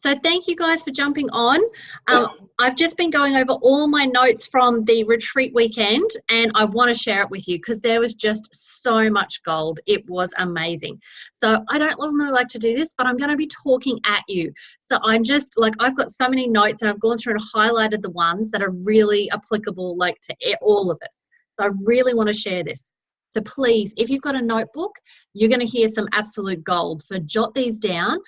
So thank you guys for jumping on. I've just been going over all my notes from the retreat weekend, and I want to share it with you because there was just so much gold. It was amazing. So I don't normally like to do this, but I'm going to be talking at you. So I'm just like, I've got so many notes and I've gone through and highlighted the ones that are really applicable like to all of us. So I really want to share this. So please, if you've got a notebook, you're going to hear some absolute gold. So jot these down.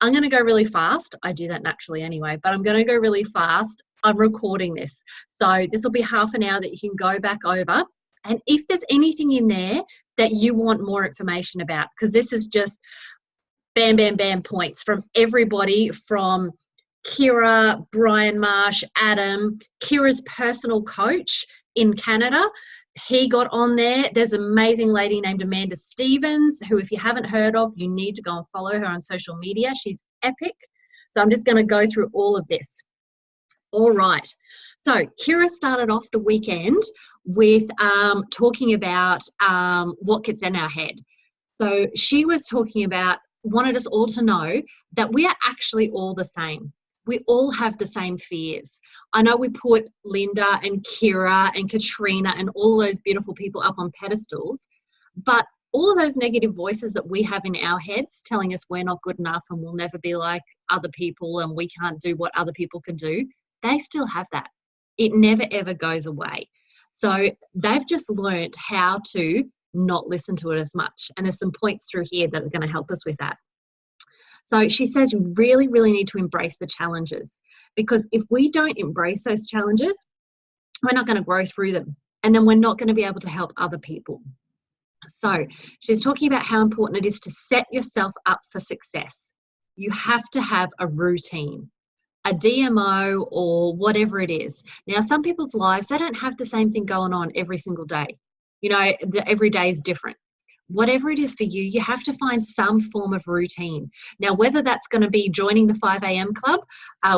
I'm going to go really fast. I do that naturally anyway, but I'm going to go really fast. I'm recording this. So this will be half an hour that you can go back over. And if there's anything in there that you want more information about, because this is just bam, bam, bam points from everybody, from Kira, Brian Marsh, Adam, Kira's personal coach in Canada. He got on there. There's an amazing lady named Amanda Stevens, who if you haven't heard of, you need to go and follow her on social media. She's epic. So I'm just going to go through all of this. All right. So Kira started off the weekend with talking about what gets in our head. So she was talking about, wanted us all to know that we are actually all the same. We all have the same fears. I know we put Linda and Kira and Katrina and all those beautiful people up on pedestals, but all of those negative voices that we have in our heads telling us we're not good enough and we'll never be like other people and we can't do what other people can do, they still have that. It never, ever goes away. So they've just learned how to not listen to it as much. And there's some points through here that are going to help us with that. So she says you really, really need to embrace the challenges, because if we don't embrace those challenges, we're not going to grow through them, and then we're not going to be able to help other people. So she's talking about how important it is to set yourself up for success. You have to have a routine, a DMO or whatever it is. Now, some people's lives, they don't have the same thing going on every single day. You know, every day is different. Whatever it is for you, you have to find some form of routine. Now, whether that's going to be joining the 5 a.m. club,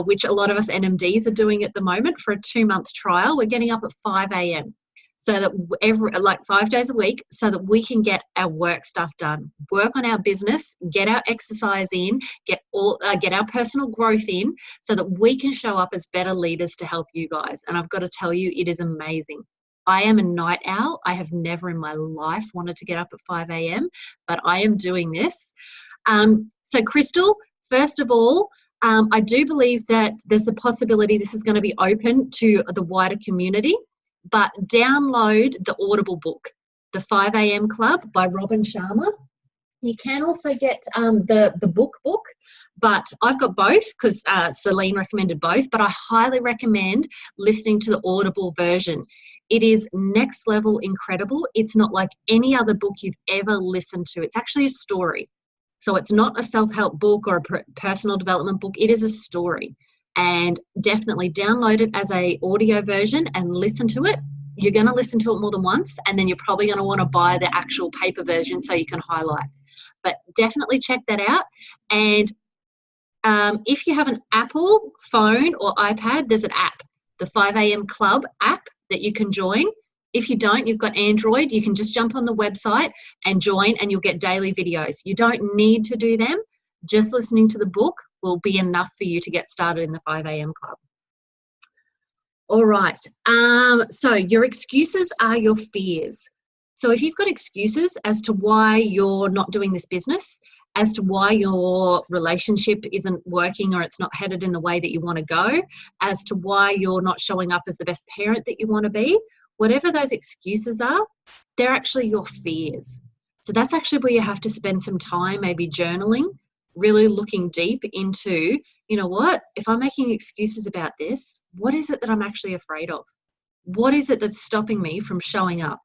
which a lot of us NMDs are doing at the moment for a 2-month trial, we're getting up at 5 a.m. so that 5 days a week, so that we can get our work stuff done, work on our business, get our exercise in, get our personal growth in, so that we can show up as better leaders to help you guys. And I've got to tell you, it is amazing. I am a night owl. I have never in my life wanted to get up at 5 a.m., but I am doing this. So Crystal, first of all, I do believe that there's a possibility this is going to be open to the wider community, but download the Audible book, The 5 a.m. Club by Robin Sharma. You can also get the book, but I've got both because Celine recommended both, but I highly recommend listening to the Audible version. It is next level incredible. It's not like any other book you've ever listened to. It's actually a story. So it's not a self-help book or a personal development book. It is a story. And definitely download it as an audio version and listen to it. You're going to listen to it more than once, and then you're probably going to want to buy the actual paper version so you can highlight. But definitely check that out. And if you have an Apple phone or iPad, there's an app, the 5 a.m. Club app, that you can join. If you don't, you've got Android, you can just jump on the website and join, and you'll get daily videos. You don't need to do them. Just listening to the book will be enough for you to get started in the 5 a.m. Club. All right. So your excuses are your fears. So if you've got excuses as to why you're not doing this business, as to why your relationship isn't working or it's not headed in the way that you want to go, as to why you're not showing up as the best parent that you want to be, whatever those excuses are, they're actually your fears. So that's actually where you have to spend some time maybe journaling, really looking deep into, you know what, if I'm making excuses about this, what is it that I'm actually afraid of? What is it that's stopping me from showing up?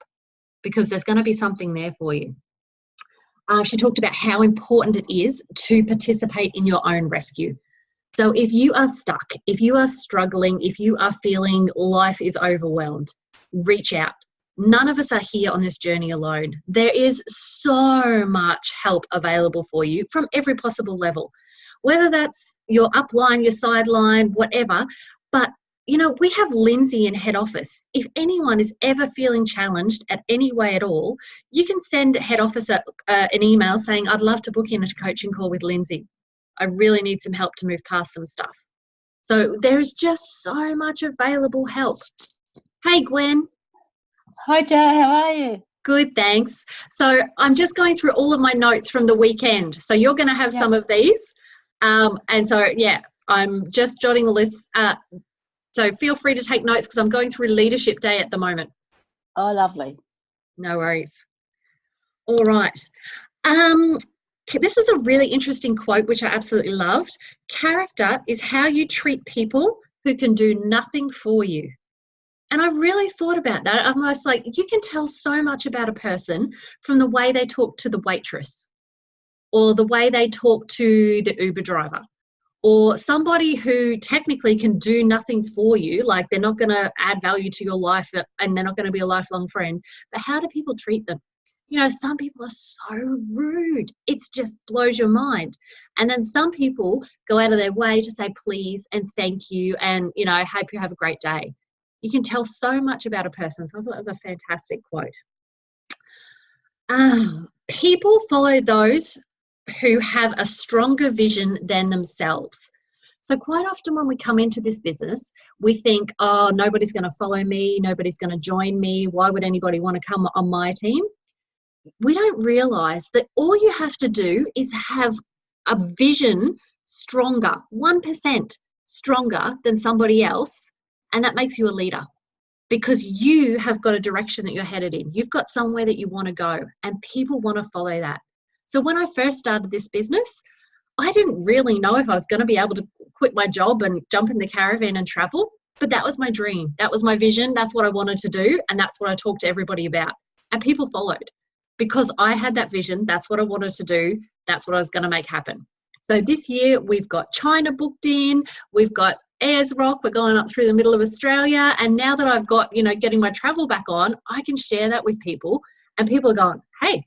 Because there's going to be something there for you. She talked about how important it is to participate in your own rescue. So if you are stuck, if you are struggling, if you are feeling life is overwhelmed, reach out. None of us are here on this journey alone. There is so much help available for you from every possible level, whether that's your upline, your sideline, whatever. But you know, we have Lindsay in head office. If anyone is ever feeling challenged at any way at all, you can send head office an email saying, I'd love to book in a coaching call with Lindsay. I really need some help to move past some stuff. So there is just so much available help. Hey, Gwen. Hi, Jo. How are you? Good, thanks. So I'm just going through all of my notes from the weekend. So you're going to have some of these. And so, yeah, I'm just jotting a list. So feel free to take notes because I'm going through Leadership Day at the moment. Oh, lovely. No worries. All right. This is a really interesting quote, which I absolutely loved. Character is how you treat people who can do nothing for you. And I really thought about that. I'm almost like, you can tell so much about a person from the way they talk to the waitress, or the way they talk to the Uber driver, or somebody who technically can do nothing for you, like they're not going to add value to your life and they're not going to be a lifelong friend. But how do people treat them? You know, some people are so rude. It just blows your mind. And then some people go out of their way to say please and thank you and, you know, hope you have a great day. You can tell so much about a person. So I thought that was a fantastic quote. People follow those who have a stronger vision than themselves. So quite often when we come into this business, we think, oh, nobody's going to follow me. Nobody's going to join me. Why would anybody want to come on my team? We don't realize that all you have to do is have a vision stronger, 1% stronger than somebody else. And that makes you a leader because you have got a direction that you're headed in. You've got somewhere that you want to go and people want to follow that. So when I first started this business, I didn't really know if I was going to be able to quit my job and jump in the caravan and travel, but that was my dream. That was my vision. That's what I wanted to do. And that's what I talked to everybody about. And people followed because I had that vision. That's what I wanted to do. That's what I was going to make happen. So this year we've got China booked in. We've got Ayers Rock, we're going up through the middle of Australia. And now that I've got, you know, getting my travel back on, I can share that with people. And people are going, hey,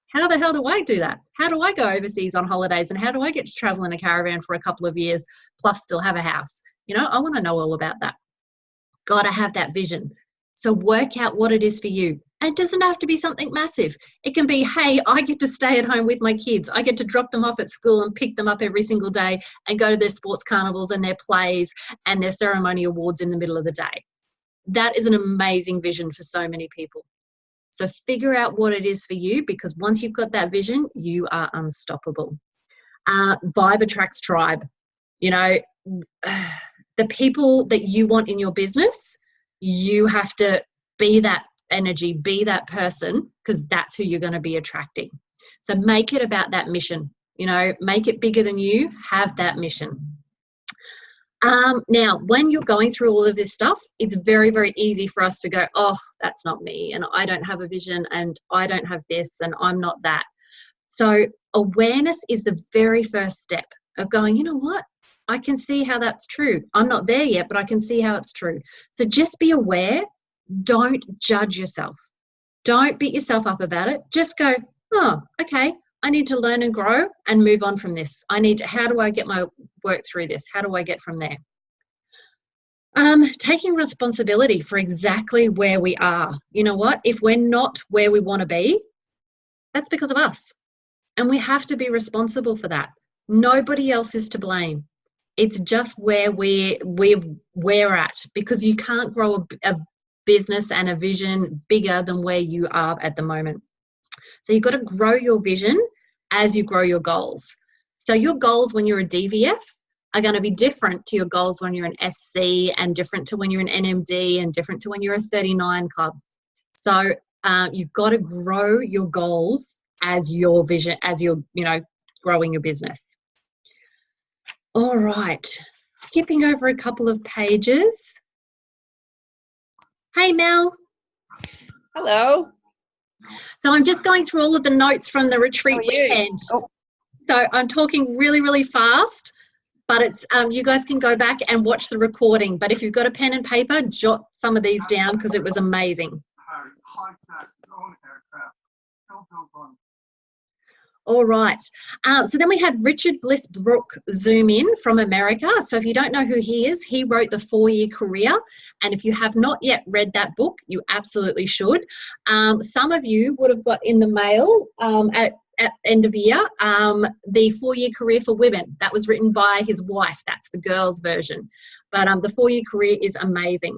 how the hell do I do that? How do I go overseas on holidays? And how do I get to travel in a caravan for a couple of years plus still have a house? You know, I want to know all about that. Got to have that vision. So work out what it is for you. And it doesn't have to be something massive. It can be, hey, I get to stay at home with my kids. I get to drop them off at school and pick them up every single day and go to their sports carnivals and their plays and their ceremony awards in the middle of the day. That is an amazing vision for so many people. So figure out what it is for you, because once you've got that vision, you are unstoppable. Vibe attracts tribe. You know, the people that you want in your business, you have to be that energy, be that person, because that's who you're going to be attracting. So make it about that mission, you know, make it bigger than you, have that mission. Now, when you're going through all of this stuff, it's very, very easy for us to go, oh, that's not me, and I don't have a vision, and I don't have this, and I'm not that. So awareness is the very first step of going, you know what? I can see how that's true. I'm not there yet, but I can see how it's true. So just be aware. Don't judge yourself. Don't beat yourself up about it. Just go, oh, okay, I need to learn and grow and move on from this. How do I get my work through this? How do I get from there? Taking responsibility for exactly where we are. You know what? If we're not where we want to be, that's because of us. And we have to be responsible for that. Nobody else is to blame. It's just where we're at, because you can't grow a business and a vision bigger than where you are at the moment. So you've got to grow your vision as you grow your goals. So your goals when you're a DVF are going to be different to your goals when you're an SC, and different to when you're an NMD, and different to when you're a 39 club. So you've got to grow your goals as your vision, as you're, you know, growing your business. All right, skipping over a couple of pages. Hey, Mel. Hello. So I'm just going through all of the notes from the retreat weekend. Oh. So I'm talking really, really fast, but it's you guys can go back and watch the recording. But if you've got a pen and paper, jot some of these down because it was amazing. All right. So then we had Richard Blissbrook Zoom in from America. So if you don't know who he is, he wrote The 4-Year Career. And if you have not yet read that book, you absolutely should. Some of you would have got in the mail at end of the year, the 4-year career for women. That was written by his wife. That's the girls' version. But the 4-year career is amazing.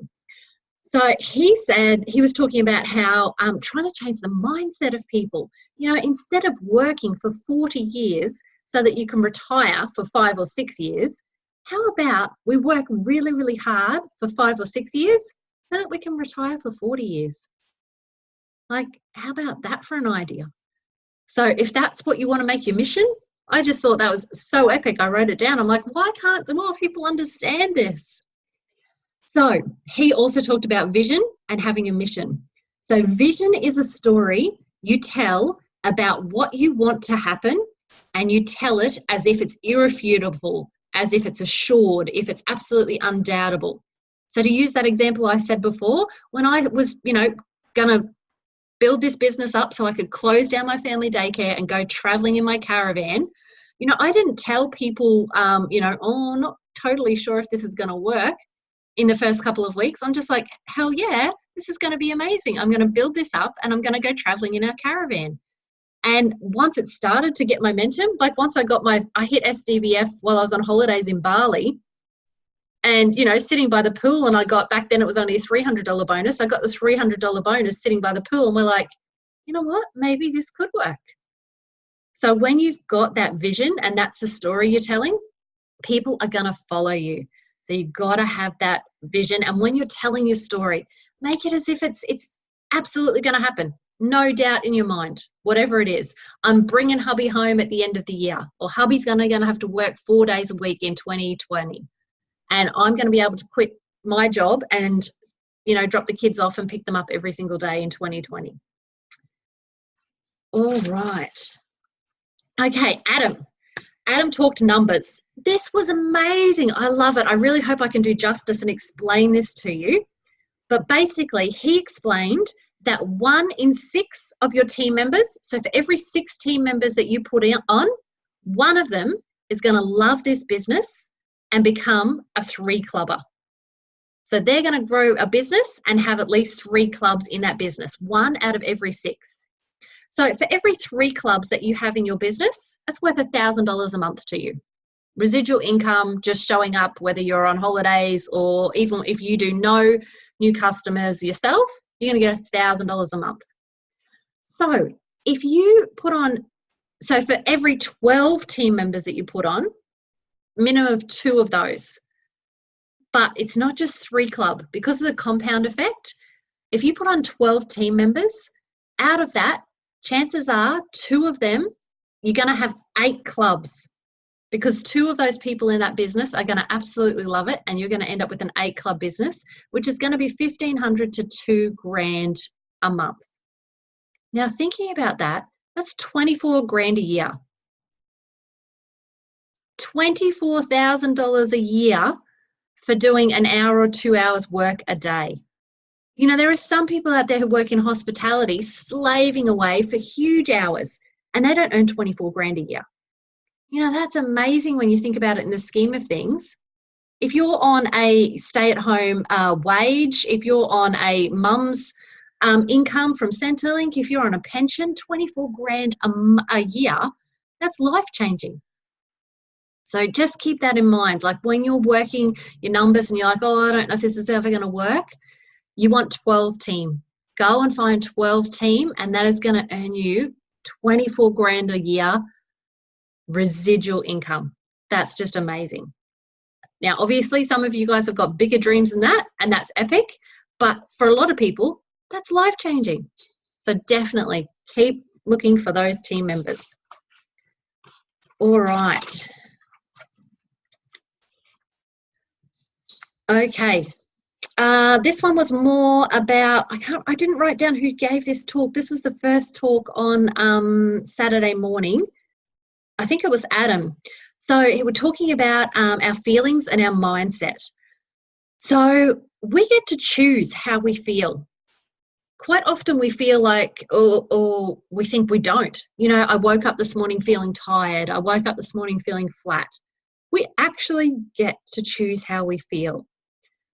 So he said, he was talking about how trying to change the mindset of people. You know, instead of working for 40 years so that you can retire for 5 or 6 years, how about we work really, really hard for 5 or 6 years so that we can retire for 40 years? Like, how about that for an idea? So if that's what you want to make your mission, I just thought that was so epic. I wrote it down. I'm like, why can't more people understand this? So he also talked about vision and having a mission. So vision is a story you tell about what you want to happen, and you tell it as if it's irrefutable, as if it's assured, if it's absolutely undoubtable. So to use that example I said before, when I was, going to build this business up so I could close down my family daycare and go traveling in my caravan, I didn't tell people, oh, not totally sure if this is going to work in the first couple of weeks. I'm just like, hell yeah, this is going to be amazing. I'm going to build this up and I'm going to go traveling in our caravan. And once it started to get momentum, like once I hit SDVF while I was on holidays in Bali, and, sitting by the pool, and I got, back then it was only a $300 bonus. I got the $300 bonus sitting by the pool, and we're like, you know what, maybe this could work. So when you've got that vision and that's the story you're telling, people are going to follow you. So you've got to have that vision. And when you're telling your story, make it as if it's absolutely going to happen. No doubt in your mind, whatever it is. I'm bringing hubby home at the end of the year, or hubby's going to have to work 4 days a week in 2020. And I'm going to be able to quit my job and, drop the kids off and pick them up every single day in 2020. All right. Okay, Adam talked numbers. This was amazing. I love it. I really hope I can do justice and explain this to you. But basically, he explained that 1 in 6 of your team members, so for every 6 team members that you put on, 1 of them is going to love this business and become a 3-clubber. So they're going to grow a business and have at least 3 clubs in that business, 1 out of every 6. So for every 3 clubs that you have in your business, that's worth $1,000 a month to you. Residual income, just showing up, whether you're on holidays or even if you do no new customers yourself, you're going to get $1,000 a month. So if you put on, so for every 12 team members that you put on, minimum of 2 of those. But it's not just 3 club. Because of the compound effect, if you put on 12 team members, out of that, chances are 2 of them, you're going to have 8 clubs, because 2 of those people in that business are going to absolutely love it, and you're going to end up with an 8-club business, which is going to be $1,500 to $2,000 a month. Now, thinking about that, that's $24,000 a year. $24,000 a year for doing an hour or 2 hours work a day. There are some people out there who work in hospitality slaving away for huge hours, and they don't earn $24,000 a year. That's amazing when you think about it in the scheme of things. If you're on a stay-at-home wage, if you're on a mum's income from Centrelink, if you're on a pension, $24,000 a year, that's life-changing. So just keep that in mind. Like when you're working your numbers and you're like, oh, I don't know if this is ever going to work, you want 12 team. Go and find 12 team, and that is going to earn you $24,000 a year residual income. That's just amazing. Now, obviously, some of you guys have got bigger dreams than that, and that's epic. But for a lot of people, that's life-changing. So definitely keep looking for those team members. All right. Okay. This one was more about, I didn't write down who gave this talk. This was the first talk on Saturday morning. I think it was Adam. So we're talking about our feelings and our mindset. So we get to choose how we feel. Quite often we feel like, or we think we don't. I woke up this morning feeling tired. I woke up this morning feeling flat. We actually get to choose how we feel.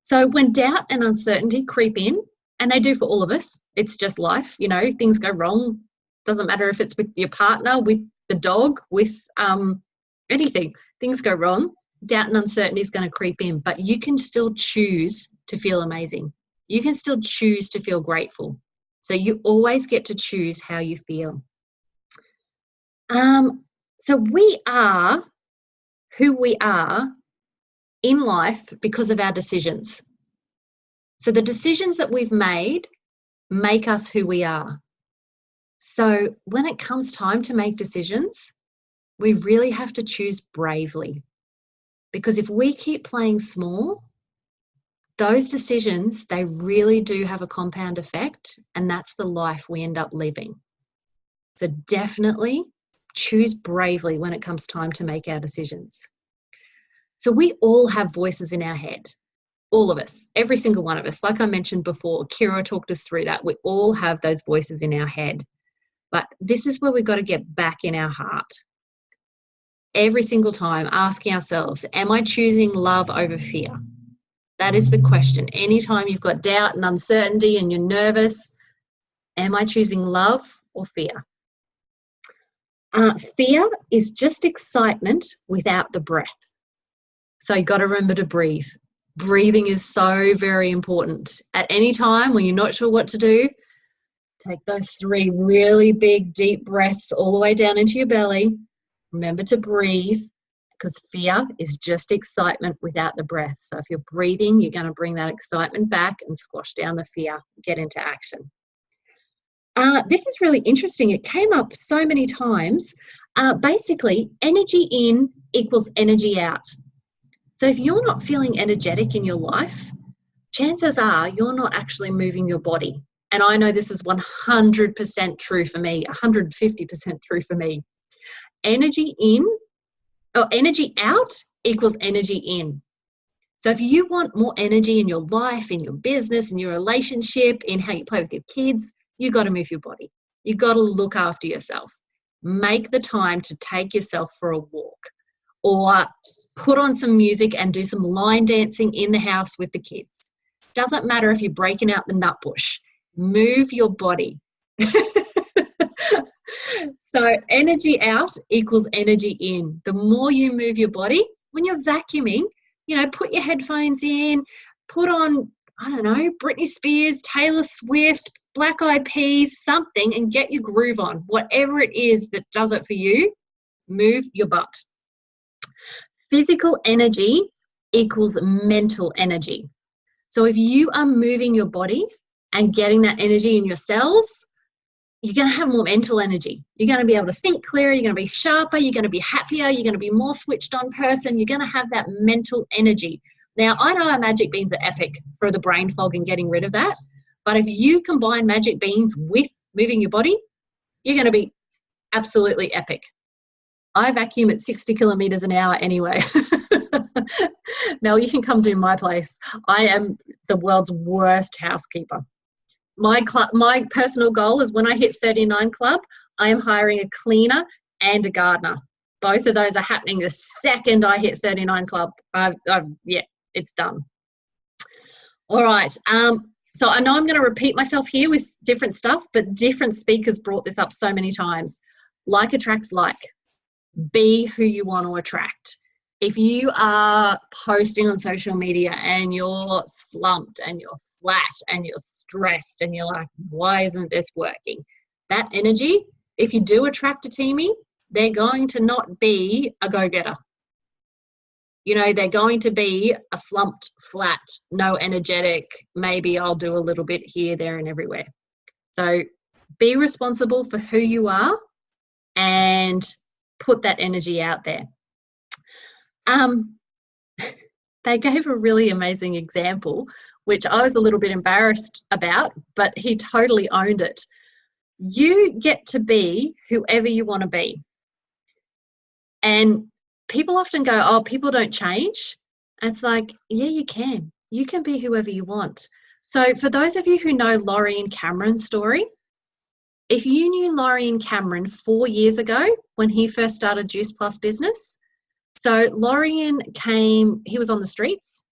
So when doubt and uncertainty creep in, and they do for all of us, it's just life, things go wrong, Doesn't matter if it's with your partner, with the dog, with anything. Things go wrong. Doubt and uncertainty is going to creep in, but you can still choose to feel amazing. You can still choose to feel grateful. So you always get to choose how you feel. So we are who we are in life because of our decisions. So the decisions that we've made make us who we are. So when it comes time to make decisions, we really have to choose bravely. Because if we keep playing small, those decisions, they really do have a compound effect, and that's the life we end up living. So definitely choose bravely when it comes time to make our decisions. So we all have voices in our head, all of us, every single one of us. Like I mentioned before, Kira talked us through that. We all have those voices in our head. But this is where we've got to get back in our heart. Every single time, asking ourselves, am I choosing love over fear? That is the question. Anytime you've got doubt and uncertainty and you're nervous, am I choosing love or fear? Fear is just excitement without the breath. So you've got to remember to breathe. Breathing is so very important. At any time when you're not sure what to do, take those 3 really big, deep breaths all the way down into your belly. Remember to breathe, because fear is just excitement without the breath. So if you're breathing, you're going to bring that excitement back and squash down the fear, get into action. This is really interesting. It came up so many times. Basically, energy in equals energy out. So if you're not feeling energetic in your life, chances are you're not actually moving your body. And I know this is 100% true for me, 150% true for me. Energy in or energy out equals energy in. So if you want more energy in your life, in your business, in your relationship, in how you play with your kids, you got to move your body. You got to look after yourself. Make the time to take yourself for a walk, or put on some music and do some line dancing in the house with the kids. Doesn't matter if you're breaking out the nut bush. Move your body. So energy out equals energy in. The more you move your body, when you're vacuuming, put your headphones in, put on, I don't know, Britney Spears, Taylor Swift, Black Eyed Peas, something, and get your groove on. Whatever it is that does it for you, move your butt. Physical energy equals mental energy. So if you are moving your body and getting that energy in your cells, you're going to have more mental energy. You're going to be able to think clearer. You're going to be sharper. You're going to be happier. You're going to be more switched on person. You're going to have that mental energy. Now, I know our magic beans are epic for the brain fog and getting rid of that. But if you combine magic beans with moving your body, you're going to be absolutely epic. I vacuum at 60 kilometers an hour anyway. Mel, you can come to my place. I am the world's worst housekeeper. My personal goal is when I hit 39 club, I am hiring a cleaner and a gardener. Both of those are happening the second I hit 39 club. Yeah, it's done. All right. So I know I'm going to repeat myself here with different stuff, but different speakers brought this up so many times. Like attracts like. Be who you want to attract. If you are posting on social media and you're slumped and you're flat and you're stressed and you're like, why isn't this working? That energy, if you do attract a teamie, they're going to not be a go-getter. They're going to be a slumped, flat, no energetic, maybe I'll do a little bit here, there, and everywhere. So be responsible for who you are and put that energy out there. They gave a really amazing example, which I was a little bit embarrassed about, but he totally owned it. You get to be whoever you want to be. And people often go, oh, people don't change. And it's like, yeah, you can. You can be whoever you want. So for those of you who know Laurie and Cameron's story, if you knew Laurie and Cameron 4 years ago when he first started Juice Plus business, so Lorian he was on the streets.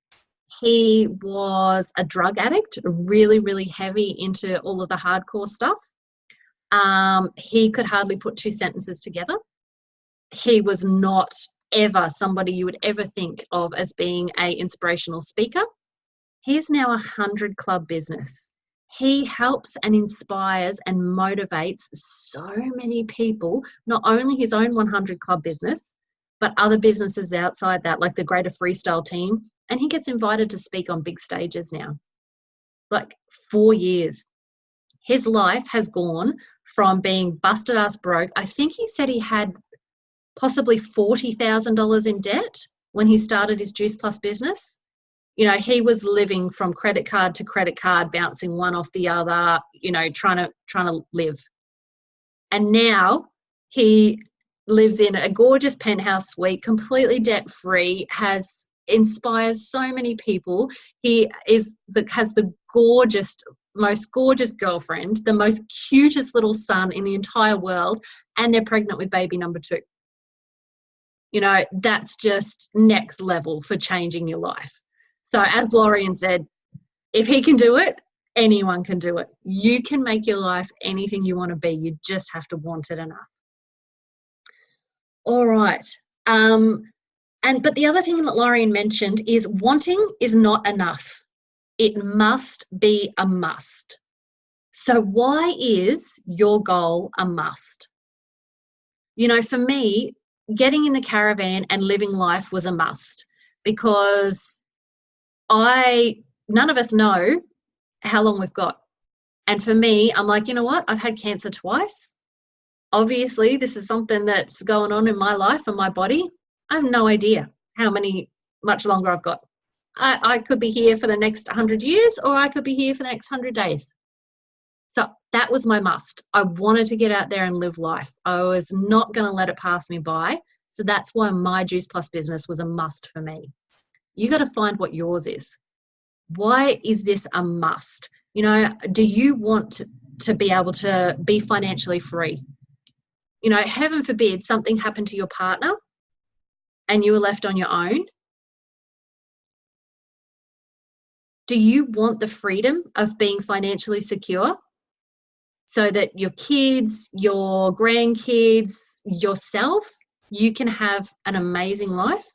He was a drug addict, really, really heavy into all of the hardcore stuff. He could hardly put two sentences together. He was not ever somebody you would ever think of as being an inspirational speaker. He's now 100 club business. He helps and inspires and motivates so many people, not only his own 100 club business, but other businesses outside that, like the Greater Freestyle team. And he gets invited to speak on big stages now. Like 4 years. His life has gone from being busted ass broke. I think he said he had possibly $40,000 in debt when he started his Juice Plus business. You know, he was living from credit card to credit card, bouncing one off the other, you know, trying to live. And now he lives in a gorgeous penthouse suite, completely debt free, inspires so many people. He has the most gorgeous girlfriend, the most cutest little son in the entire world, and they're pregnant with baby number 2. You know, that's just next level for changing your life. So as Lorian said, if he can do it, anyone can do it. You can make your life anything you want to be. You just have to want it enough. All right. But the other thing that Lorian mentioned is wanting is not enough. It must be a must. So why is your goal a must? You know, for me, getting in the caravan and living life was a must, because none of us know how long we've got. And for me, I'm like, you know what? I've had cancer twice. Obviously, this is something that's going on in my life and my body. I have no idea much longer I've got. I could be here for the next 100 years, or I could be here for the next 100 days. So that was my must. I wanted to get out there and live life. I was not going to let it pass me by. So that's why my Juice Plus business was a must for me. You got to find what yours is. Why is this a must? You know, do you want to be able to be financially free? You know, heaven forbid something happened to your partner and you were left on your own. Do you want the freedom of being financially secure so that your kids, your grandkids, yourself, you can have an amazing life?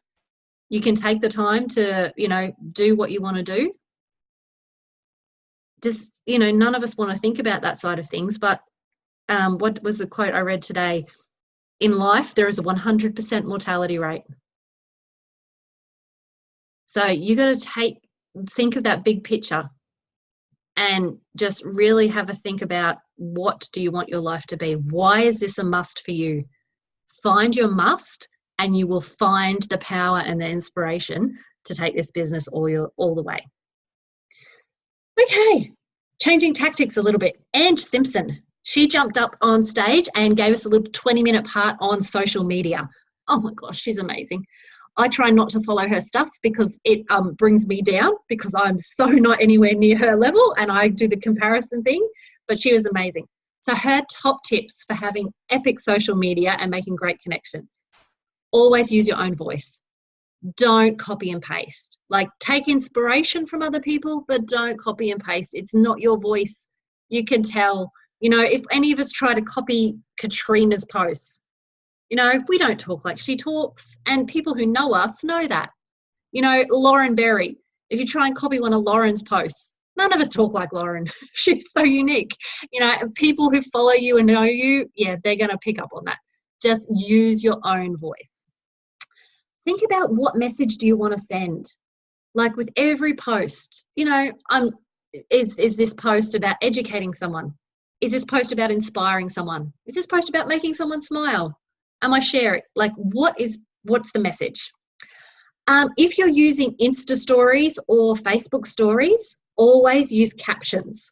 You can take the time to, you know, do what you want to do. Just, you know, none of us want to think about that side of things, but what was the quote I read today? In life, there is a 100% mortality rate. So you got to think of that big picture and just really have a think about, what do you want your life to be? Why is this a must for you? Find your must, and you will find the power and the inspiration to take this business all the way. Okay, changing tactics a little bit. Ange Simpson, she jumped up on stage and gave us a little 20-minute part on social media. Oh my gosh, she's amazing. I try not to follow her stuff because it brings me down, because I'm so not anywhere near her level, and I do the comparison thing, but she was amazing. So her top tips for having epic social media and making great connections: always use your own voice. Don't copy and paste. Like, take inspiration from other people, but don't copy and paste. It's not your voice. You can tell, you know, if any of us try to copy Katrina's posts, you know, we don't talk like she talks, and people who know us know that. You know, Lauren Berry, if you try and copy one of Lauren's posts, none of us talk like Lauren. She's so unique. You know, people who follow you and know you, yeah, they're going to pick up on that. Just use your own voice. Think about, what message do you want to send? Like with every post, you know, is this post about educating someone? Is this post about inspiring someone? Is this post about making someone smile? Am I sharing? Like, what's the message? If you're using Insta stories or Facebook stories, always use captions.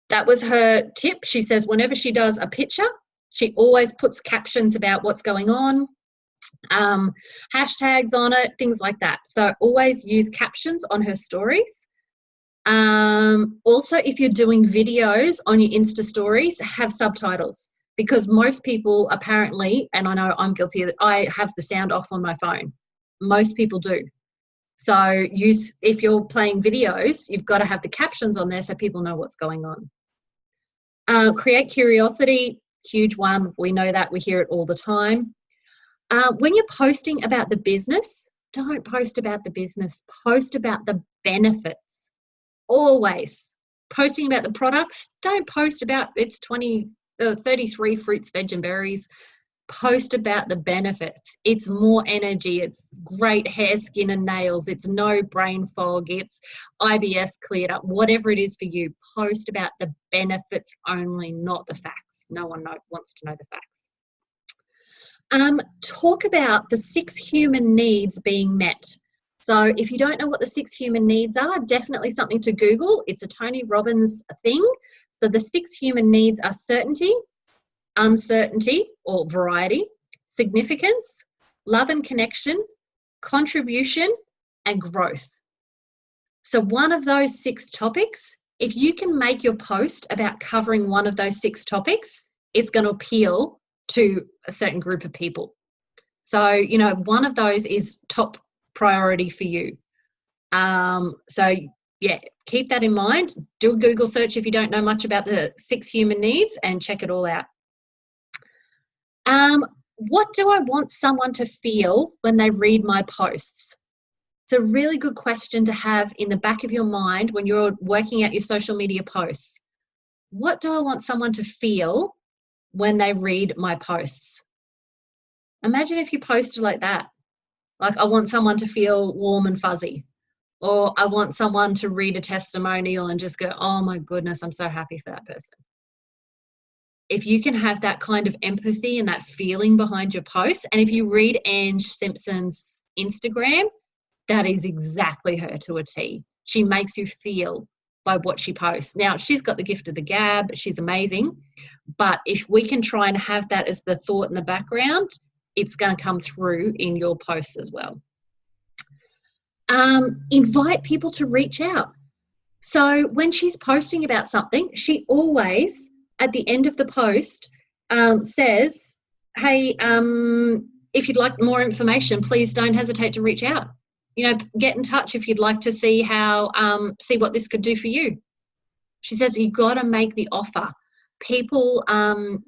That was her tip. She says whenever she does a picture, she always puts captions about what's going on, hashtags on it, things like that. So always use captions on her stories. Also, if you're doing videos on your Insta stories, have subtitles, because most people apparently, and I know I'm guilty of it, I have the sound off on my phone. Most people do. So if you're playing videos, you've got to have the captions on there so people know what's going on. Create curiosity, huge one. We know that. We hear it all the time. When you're posting about the business, don't post about the business. Post about the benefits. Always. Posting about the products, don't post about it's 33 fruits, veg and berries. Post about the benefits. It's more energy. It's great hair, skin and nails. It's no brain fog. It's IBS cleared up. Whatever it is for you, post about the benefits only, not the facts. No one wants to know the facts. Talk about the 6 human needs being met. So if you don't know what the 6 human needs are, definitely something to Google. It's a Tony Robbins thing. So the 6 human needs are certainty, uncertainty or variety, significance, love and connection, contribution, and growth. So one of those 6 topics, if you can make your post about covering one of those 6 topics, it's going to appeal to a certain group of people. So, you know, one of those is top priority for you. So yeah, keep that in mind. Do a Google search if you don't know much about the 6 human needs and check it all out. What do I want someone to feel when they read my posts? It's a really good question to have in the back of your mind when you're working out your social media posts. What do I want someone to feel when they read my posts? Imagine if you posted like that. Like, I want someone to feel warm and fuzzy. Or I want someone to read a testimonial and just go, oh my goodness, I'm so happy for that person. If you can have that kind of empathy and that feeling behind your posts, and if you read Ange Simpson's Instagram, that is exactly her to a T. She makes you feel by what she posts. Now, she's got the gift of the gab. She's amazing. But if we can try and have that as the thought in the background, it's going to come through in your posts as well. Invite people to reach out. So when she's posting about something, she always, at the end of the post, says, hey, if you'd like more information, please don't hesitate to reach out. You know, get in touch if you'd like to see see what this could do for you. She says, you've got to make the offer. People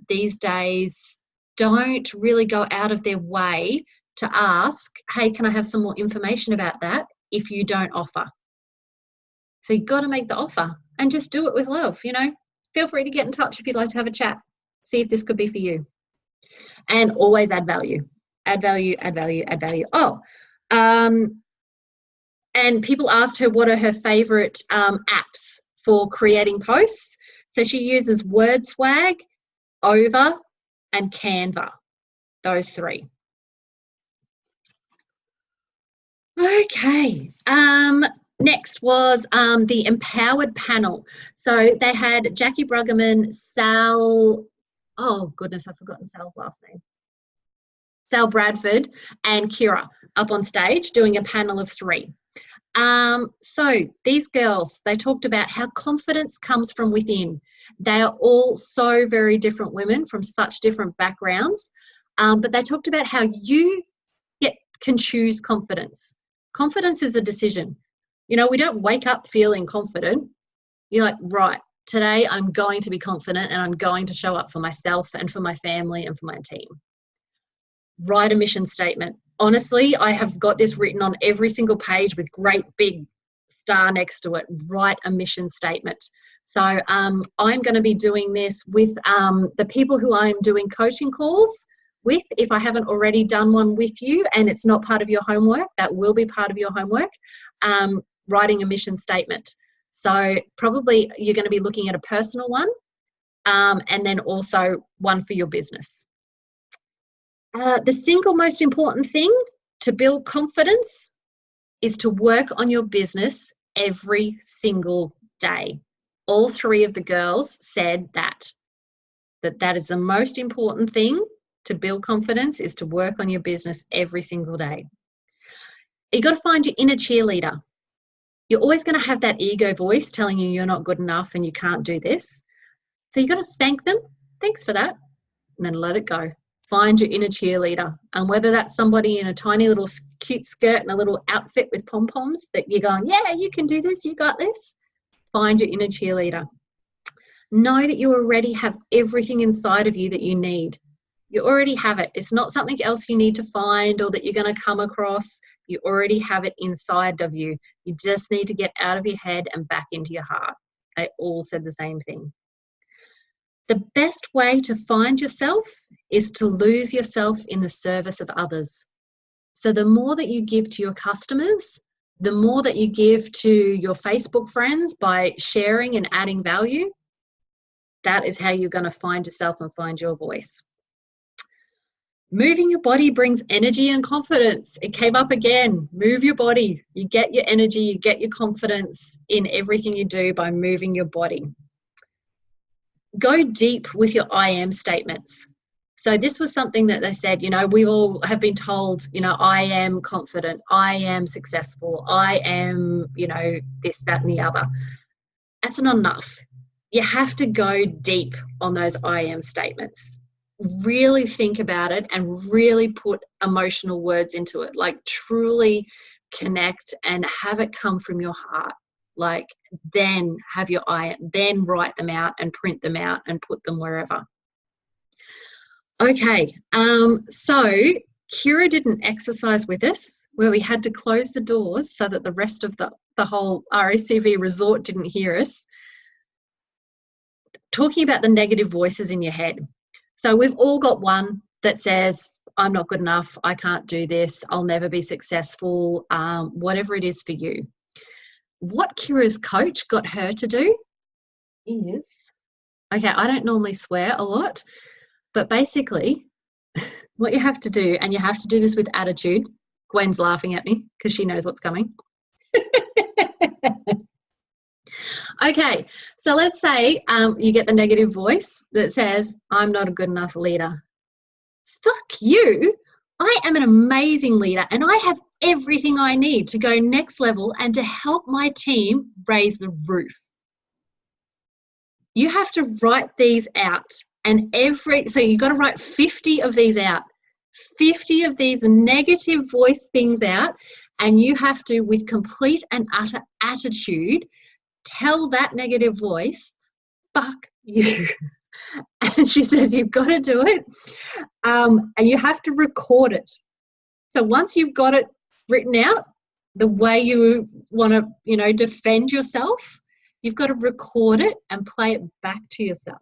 these days don't really go out of their way to ask, hey, can I have some more information about that if you don't offer? So you've got to make the offer and just do it with love, you know. Feel free to get in touch if you'd like to have a chat. See if this could be for you. And always add value. Add value, add value, add value. And people asked her what are her favourite apps for creating posts. So she uses WordSwag, Over, and Canva. Those 3. Okay. Next was the Empowered panel. So they had Jackie Bruggeman, Sal, oh goodness, I've forgotten Sal's last name. Sal Bradford and Kira up on stage doing a panel of 3. So these girls, they talked about how confidence comes from within. They are all so very different women from such different backgrounds, but they talked about how you can choose confidence. Confidence is a decision. You know, we don't wake up feeling confident. You're like, right, today I'm going to be confident and I'm going to show up for myself and for my family and for my team. Write a mission statement. Honestly, I have got this written on every single page with great big star next to it. Write a mission statement. So I'm going to be doing this with the people who I'm doing coaching calls with. If I haven't already done one with you and it's not part of your homework, that will be part of your homework, writing a mission statement. So probably you're going to be looking at a personal one and then also one for your business. The single most important thing to build confidence is to work on your business every single day. All 3 of the girls said that is the most important thing to build confidence, is to work on your business every single day. You got to find your inner cheerleader. You're always going to have that ego voice telling you you're not good enough and you can't do this. So you got to thank them. Thanks for that. And then let it go. Find your inner cheerleader. And whether that's somebody in a tiny little cute skirt and a little outfit with pom-poms that you're going, yeah, you can do this, you got this. Find your inner cheerleader. Know that you already have everything inside of you that you need. You already have it. It's not something else you need to find or that you're going to come across. You already have it inside of you. You just need to get out of your head and back into your heart. They all said the same thing. The best way to find yourself is to lose yourself in the service of others. So the more that you give to your customers, the more that you give to your Facebook friends by sharing and adding value, that is how you're going to find yourself and find your voice. Moving your body brings energy and confidence. It came up again. Move your body. You get your energy, you get your confidence in everything you do by moving your body. Go deep with your I am statements. So this was something that they said, we all have been told, I am confident, I am successful, I am, this, that, and the other. That's not enough. You have to go deep on those I am statements. Really think about it and really put emotional words into it, like truly connect and have it come from your heart. Like then have your then write them out and print them out and put them wherever. Okay, so Kira did an exercise with us where we had to close the doors so that the rest of the whole RACV resort didn't hear us. Talking about the negative voices in your head. So we've all got one that says, I'm not good enough, I can't do this, I'll never be successful, whatever it is for you. What Kira's coach got her to do is, okay, I don't normally swear a lot, but basically what you have to do, and you have to do this with attitude. Gwen's laughing at me because she knows what's coming. Okay, so let's say you get the negative voice that says, I'm not a good enough leader. Fuck you. I am an amazing leader and I have everything I need to go next level and to help my team raise the roof. You have to write these out, and so you've got to write 50 of these out, 50 of these negative voice things out, and you have to, with complete and utter attitude, tell that negative voice, fuck you. And she says you've got to do it, and you have to record it. So once you've got it written out, the way you want to, defend yourself, you've got to record it and play it back to yourself.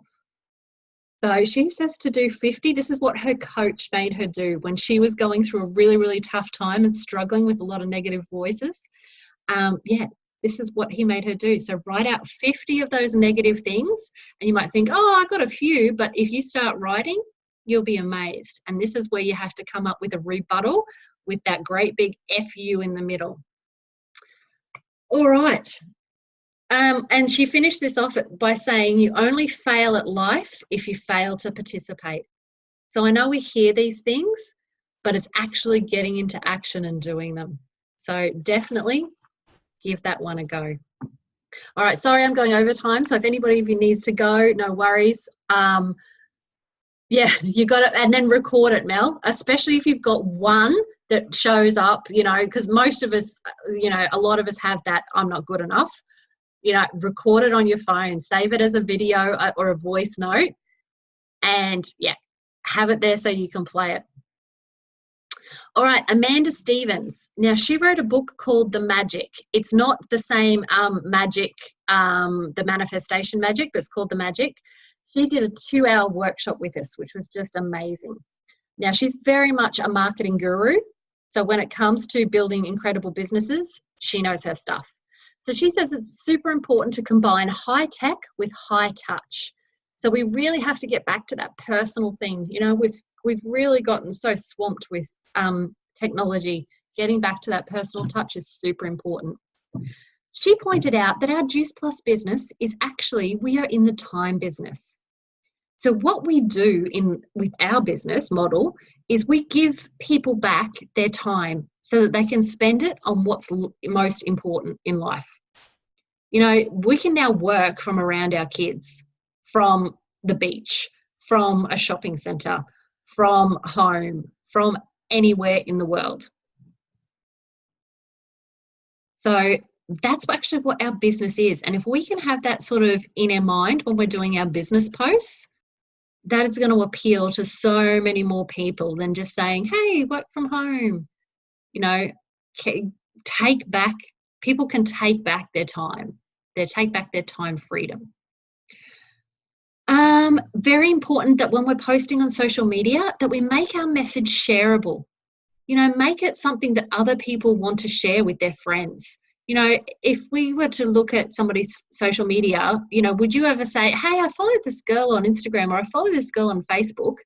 So she says to do 50. This is what her coach made her do when she was going through a really, really tough time and struggling with a lot of negative voices. This is what he made her do. So write out 50 of those negative things, and you might think, oh, I got a few, but if you start writing, you'll be amazed. And this is where you have to come up with a rebuttal with that great big F you in the middle. All right. And she finished this off by saying, you only fail at life if you fail to participate. So I know we hear these things, but it's actually getting into action and doing them. So definitely give that one a go. All right, sorry I'm going over time, so if anybody of you needs to go, no worries. You got it, and then record it, Mel, especially if you've got one that shows up, because most of us, a lot of us have that I'm not good enough. Record it on your phone, save it as a video or a voice note, and have it there so you can play it. All right, Amanda Stevens. Now, she wrote a book called The Magic. It's not the same magic, the manifestation magic, but it's called The Magic. She did a 2-hour workshop with us, which was just amazing. Now, she's very much a marketing guru. So when it comes to building incredible businesses, she knows her stuff. So she says it's super important to combine high tech with high touch. So we really have to get back to that personal thing. We've really gotten so swamped with technology. Getting back to that personal touch is super important. She pointed out that our Juice Plus business is actually, we are in the time business. So what we do with our business model is we give people back their time so that they can spend it on what's most important in life. We can now work from around our kids, from the beach, from a shopping centre, from home, from anywhere in the world. So that's actually what our business is. And if we can have that sort of in our mind when we're doing our business posts, that is going to appeal to so many more people than just saying, hey, work from home. You know, people can take back their time. They take back their time freedom. Very important that when we're posting on social media, that we make our message shareable. You know, make it something that other people want to share with their friends. You know, if we were to look at somebody's social media, you know, would you ever say, hey, I follow this girl on Instagram, or I follow this girl on Facebook,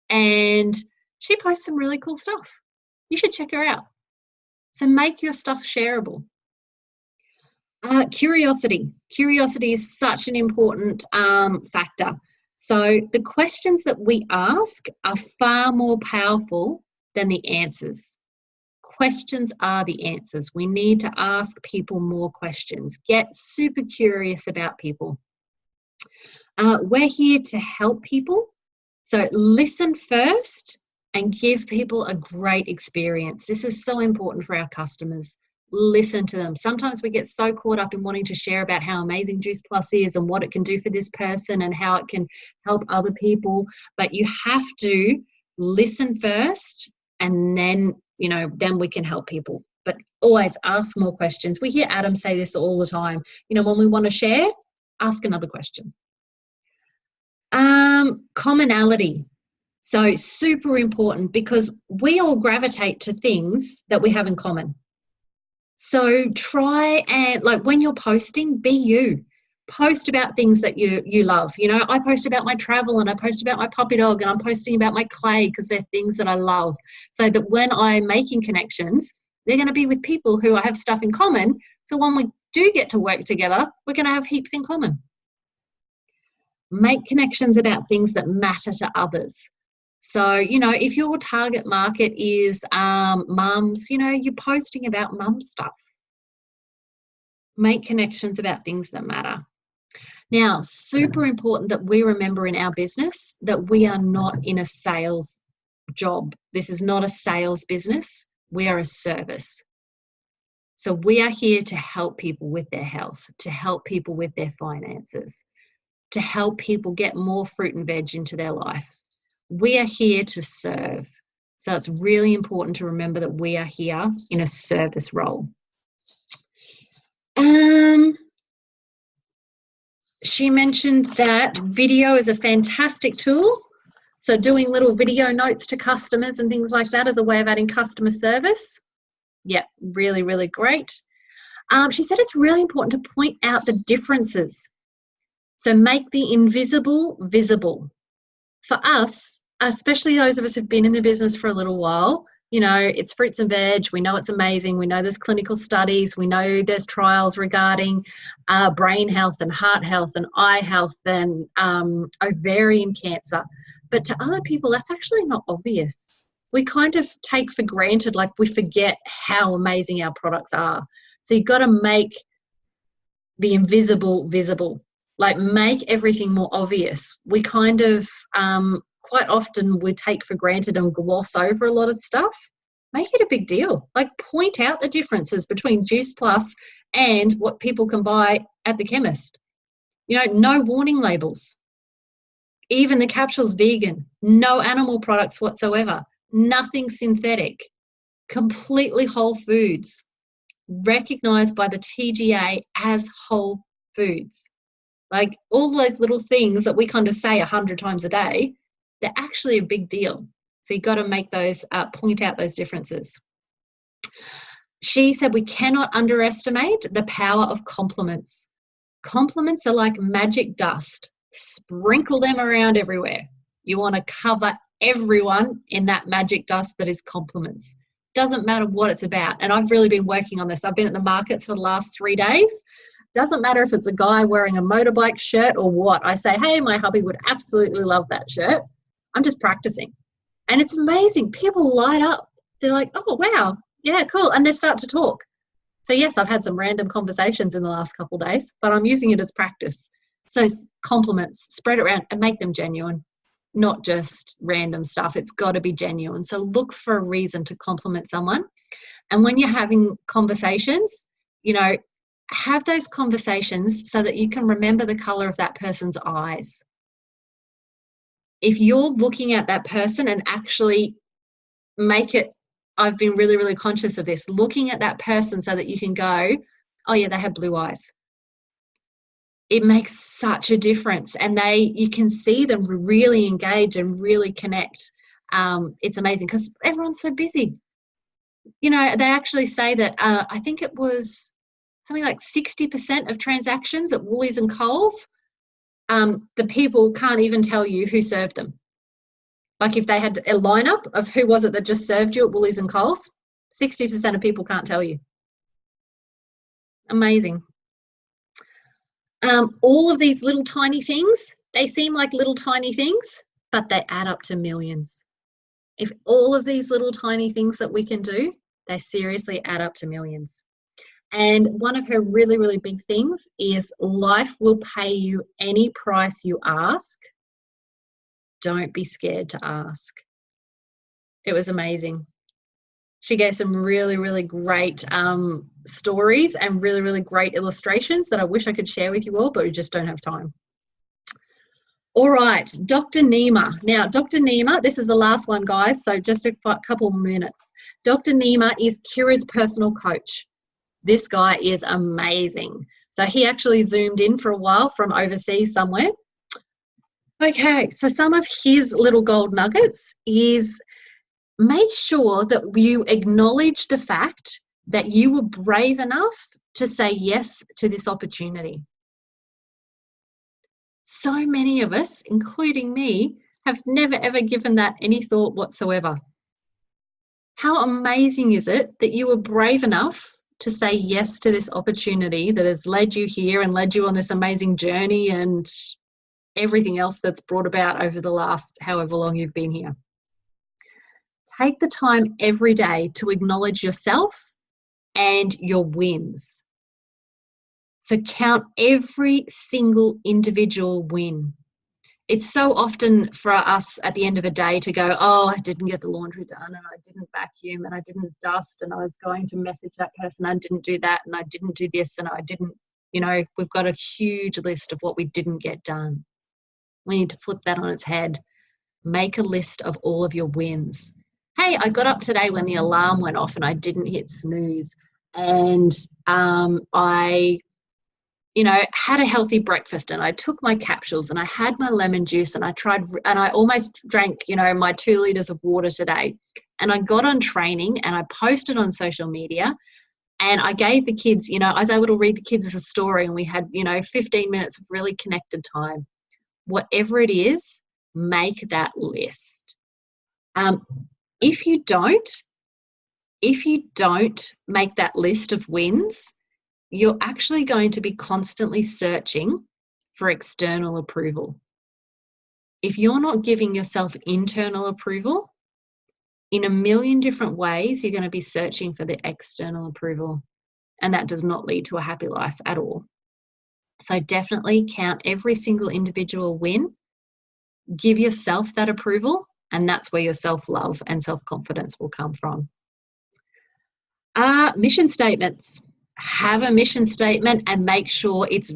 and she posts some really cool stuff. You should check her out. So make your stuff shareable. Curiosity. Curiosity is such an important factor. So the questions that we ask are far more powerful than the answers. Questions are the answers. We need to ask people more questions. Get super curious about people. We're here to help people. So listen first and give people a great experience. This is so important for our customers. Listen to them. Sometimes we get so caught up in wanting to share about how amazing Juice Plus is and what it can do for this person and how it can help other people. But you have to listen first, and then, you know, then we can help people. But always ask more questions. We hear Adam say this all the time. You know, when we want to share, ask another question. Commonality. So super important, because we all gravitate to things that we have in common. So try and, like, when you're posting, be you. Post about things that you love. You know, I post about my travel, and I post about my puppy dog, and I'm posting about my clay because they're things that I love. So that when I'm making connections, they're going to be with people who I have stuff in common. So when we do get to work together, we're going to have heaps in common. Make connections about things that matter to others. So, you know, if your target market is mums, you know, you're posting about mum stuff. Make connections about things that matter. Now, super important that we remember in our business that we are not in a sales job. This is not a sales business. We are a service. So we are here to help people with their health, to help people with their finances, to help people get more fruit and veg into their life. We are here to serve. So it's really important to remember that we are here in a service role. She mentioned that video is a fantastic tool. So doing little video notes to customers and things like that as a way of adding customer service. Yeah, really, really great. She said it's really important to point out the differences. So make the invisible visible. For us, especially those of us who've been in the business for a little while, you know, it's fruits and veg. We know it's amazing. We know there's clinical studies. We know there's trials regarding brain health and heart health and eye health and ovarian cancer. But to other people, that's actually not obvious. We kind of take for granted, like we forget how amazing our products are. So you've got to make the invisible visible, like make everything more obvious. We kind of quite often we take for granted and gloss over a lot of stuff. Make it a big deal. Like point out the differences between Juice Plus and what people can buy at the chemist. You know, no warning labels. Even the capsule's vegan. No animal products whatsoever. Nothing synthetic. Completely whole foods. Recognized by the TGA as whole foods. Like all those little things that we kind of say 100 times a day, they're actually a big deal. So you've got to make those, point out those differences. She said we cannot underestimate the power of compliments. Compliments are like magic dust. Sprinkle them around everywhere. You want to cover everyone in that magic dust that is compliments. Doesn't matter what it's about. And I've really been working on this. I've been at the markets for the last 3 days. Doesn't matter if it's a guy wearing a motorbike shirt or what. I say, hey, my hubby would absolutely love that shirt. I'm just practicing. And it's amazing. People light up. They're like, oh, wow. Yeah, cool. And they start to talk. So, yes, I've had some random conversations in the last couple of days, but I'm using it as practice. So compliments, spread it around and make them genuine, not just random stuff. It's got to be genuine. So look for a reason to compliment someone. And when you're having conversations, have those conversations so that you can remember the color of that person's eyes. If you're looking at that person and actually I've been really, really conscious of this, looking at that person so that you can go, oh yeah, they have blue eyes. It makes such a difference, and you can see them really engage and really connect. It's amazing because everyone's so busy. They actually say that I think it was something like 60% of transactions at Woolies and Coles, the people can't even tell you who served them. Like if they had a lineup of who was it that just served you at Woolies and Coles, 60% of people can't tell you. Amazing. All of these little tiny things, they seem like little tiny things, but they add up to millions. If all of these little tiny things that we can do, they seriously add up to millions. And one of her really, really big things is life will pay you any price you ask. Don't be scared to ask. It was amazing. She gave some really, really great stories and really, really great illustrations that I wish I could share with you all, but we just don't have time. All right, Dr. Nima. Now, Dr. Nima, this is the last one, guys, so just a couple minutes. Dr. Nima is Kira's personal coach. This guy is amazing. So he actually zoomed in for a while from overseas somewhere. Okay, so some of his little gold nuggets is make sure that you acknowledge the fact that you were brave enough to say yes to this opportunity. So many of us, including me, have never ever given that any thought whatsoever. How amazing is it that you were brave enough to say yes to this opportunity that has led you here and led you on this amazing journey and everything else that's brought about over the last however long you've been here. Take the time every day to acknowledge yourself and your wins. So count every single individual win. It's so often for us at the end of a day to go, oh, I didn't get the laundry done and I didn't vacuum and I didn't dust and I was going to message that person. I didn't do that and I didn't do this and I didn't, we've got a huge list of what we didn't get done. We need to flip that on its head. Make a list of all of your wins. Hey, I got up today when the alarm went off and I didn't hit snooze. And I had a healthy breakfast and I took my capsules and I had my lemon juice and I almost drank, my 2 liters of water today. And I got on training and I posted on social media and I gave the kids, I was able to read the kids as a story and we had, 15 minutes of really connected time. Whatever it is, make that list. If you don't make that list of wins, you're actually going to be constantly searching for external approval. If you're not giving yourself internal approval, in a million different ways, you're going to be searching for the external approval. And that does not lead to a happy life at all. So definitely count every single individual win. Give yourself that approval, and that's where your self-love and self-confidence will come from. Mission statements. Have a mission statement and make sure it's...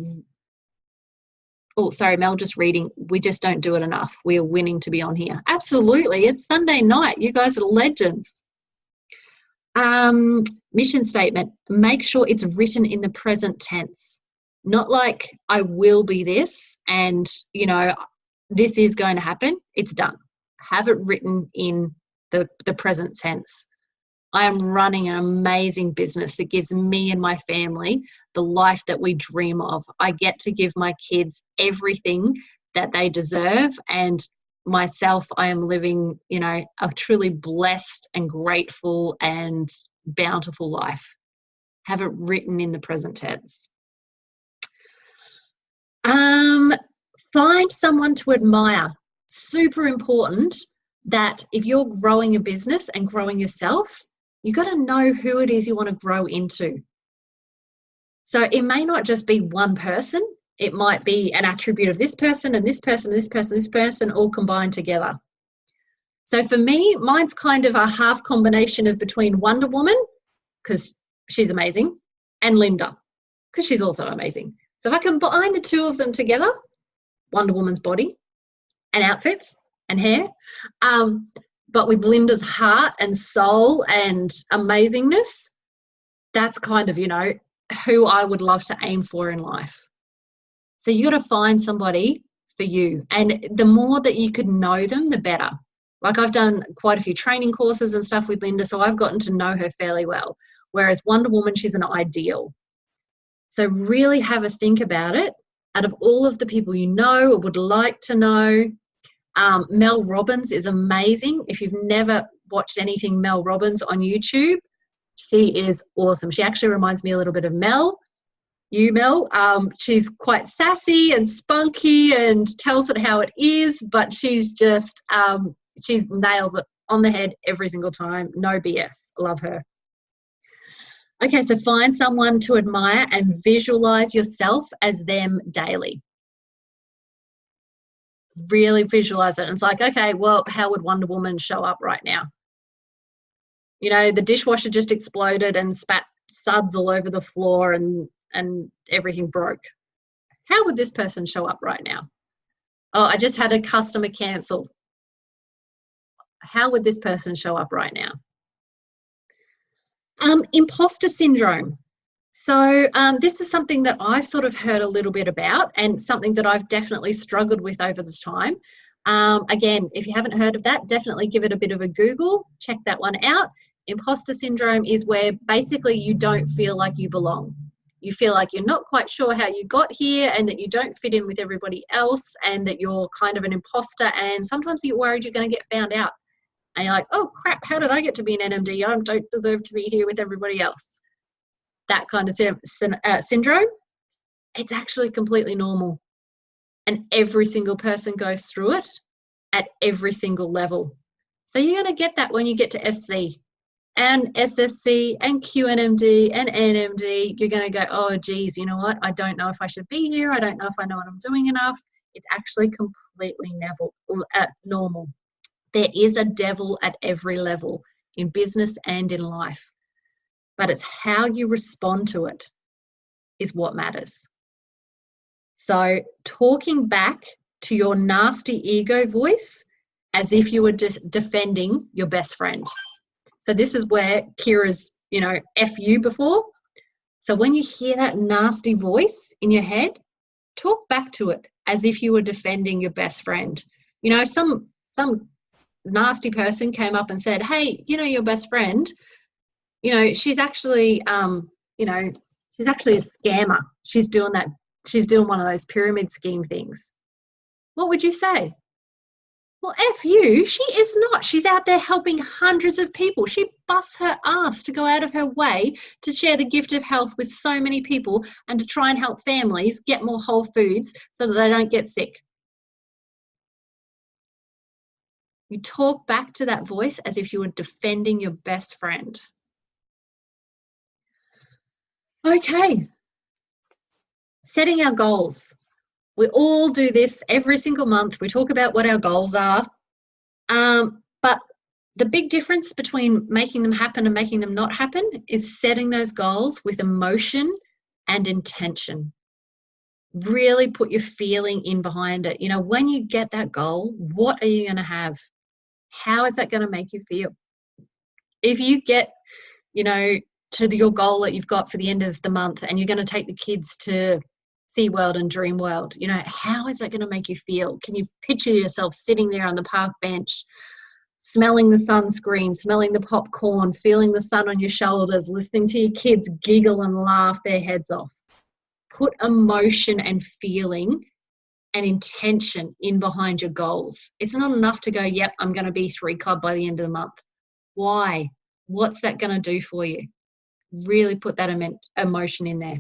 Oh, sorry, Mel, just reading. We just don't do it enough. We are winning to be on here. Absolutely. It's Sunday night. You guys are legends. Mission statement. Make sure it's written in the present tense. Not like I will be this and, this is going to happen. It's done. Have it written in the present tense. I am running an amazing business that gives me and my family the life that we dream of. I get to give my kids everything that they deserve, and myself, I am living, a truly blessed and grateful and bountiful life. Have it written in the present tense. Find someone to admire. Super important that if you're growing a business and growing yourself, you got to know who it is you want to grow into. So it may not just be one person. It might be an attribute of this person and this person, and this person, this person all combined together. So for me, mine's kind of a half combination of between Wonder Woman, because she's amazing, and Linda, because she's also amazing. So if I combine the two of them together, Wonder Woman's body and outfits and hair, but with Linda's heart and soul and amazingness, that's kind of, who I would love to aim for in life. So you got to find somebody for you. And the more that you could know them, the better. Like I've done quite a few training courses and stuff with Linda, so I've gotten to know her fairly well. Whereas Wonder Woman, she's an ideal. So really have a think about it. Out of all of the people you know or would like to know, Mel Robbins is amazing. If you've never watched anything Mel Robbins on YouTube, she is awesome. She actually reminds me a little bit of Mel. She's quite sassy and spunky and tells it how it is, but she's just, she nails it on the head every single time. No BS. Love her. Okay, so find someone to admire and visualize yourself as them daily. Really visualize it. And it's like, okay, well, how would Wonder Woman show up right now? The dishwasher just exploded and spat suds all over the floor and everything broke. How would this person show up right now? Oh, I just had a customer cancel. How would this person show up right now? Imposter syndrome. So this is something that I've sort of heard a little bit about and something that I've definitely struggled with over this time. Again, if you haven't heard of that, definitely give it a bit of a Google. Check that one out. Imposter syndrome is where basically you don't feel like you belong. You feel like you're not quite sure how you got here and that you don't fit in with everybody else and that you're kind of an imposter, and sometimes you're worried you're going to get found out. And you're like, oh, crap, how did I get to be an NMD? I don't deserve to be here with everybody else. That kind of syndrome, it's actually completely normal. And every single person goes through it at every single level. So you're going to get that when you get to SC and SSC and QNMD and NMD. You're going to go, oh, geez, you know what? I don't know if I should be here. I don't know if I know what I'm doing enough. It's actually completely normal. There is a devil at every level in business and in life, but it's how you respond to it is what matters. So talking back to your nasty ego voice as if you were just defending your best friend. So this is where Kira's, F you before. So when you hear that nasty voice in your head, talk back to it as if you were defending your best friend. If some nasty person came up and said, hey, your best friend, she's actually, she's actually a scammer. She's doing one of those pyramid scheme things. What would you say? Well, F you, she is not. She's out there helping hundreds of people. She busts her ass to go out of her way to share the gift of health with so many people and to try and help families get more whole foods so that they don't get sick. You talk back to that voice as if you were defending your best friend. Okay. Setting our goals. We all do this every single month. We talk about what our goals are. But the big difference between making them happen and making them not happen is setting those goals with emotion and intention. Really put your feeling in behind it. When you get that goal, what are you going to have? How is that going to make you feel? If you get, to your goal that you've got for the end of the month and you're going to take the kids to SeaWorld and Dreamworld, how is that going to make you feel? Can you picture yourself sitting there on the park bench, smelling the sunscreen, smelling the popcorn, feeling the sun on your shoulders, listening to your kids giggle and laugh their heads off? Put emotion and feeling and intention in behind your goals. It's not enough to go, yep, I'm going to be 3 Club by the end of the month. Why? What's that going to do for you? Really put that emotion in there.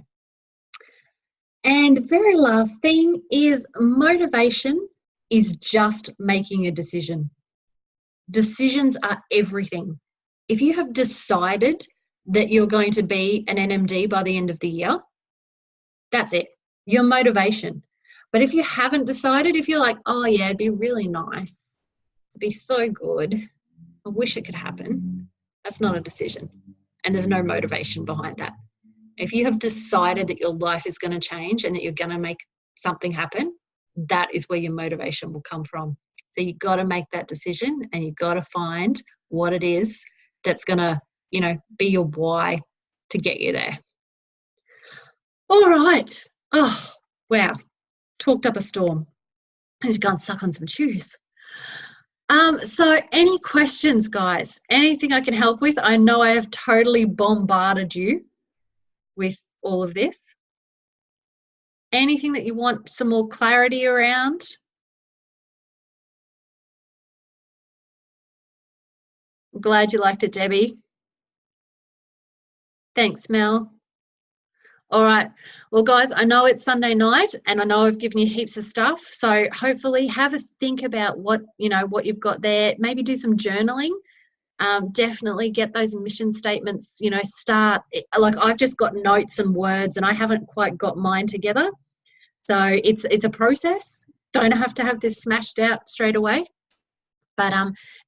And the very last thing is motivation is just making a decision. Decisions are everything. If you have decided that you're going to be an NMD by the end of the year, that's it. Your motivation. But if you haven't decided, if you're like, oh yeah, it'd be really nice, it'd be so good, I wish it could happen, that's not a decision. And there's no motivation behind that. If you have decided that your life is going to change and that you're going to make something happen, that is where your motivation will come from. So you've got to make that decision, and you've got to find what it is that's going to, be your why to get you there. All right. Oh, wow. Talked up a storm. I need to go and suck on some shoes. So any questions, guys? Anything I can help with? I know I have totally bombarded you with all of this. Anything that you want some more clarity around? I'm glad you liked it, Debbie. Thanks, Mel. All right. Well, guys, I know it's Sunday night and I know I've given you heaps of stuff. So hopefully have a think about what you've got there. Maybe do some journaling. Definitely get those mission statements, start. Like, I've just got notes and words and I haven't quite got mine together. So it's a process. Don't have to have this smashed out straight away. But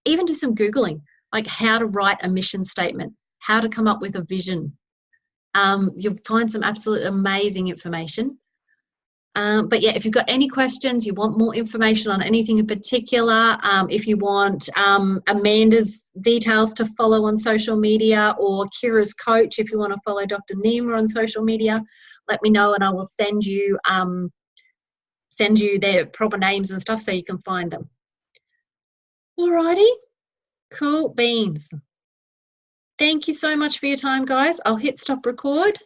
even do some Googling, like how to write a mission statement, how to come up with a vision. You'll find some absolutely amazing information. But yeah, if you've got any questions, you want more information on anything in particular, if you want Amanda's details to follow on social media, or Kira's coach, if you want to follow Dr. Nima on social media, let me know and I will send you their proper names and stuff so you can find them. Alrighty, cool beans. Thank you so much for your time, guys. I'll hit stop record.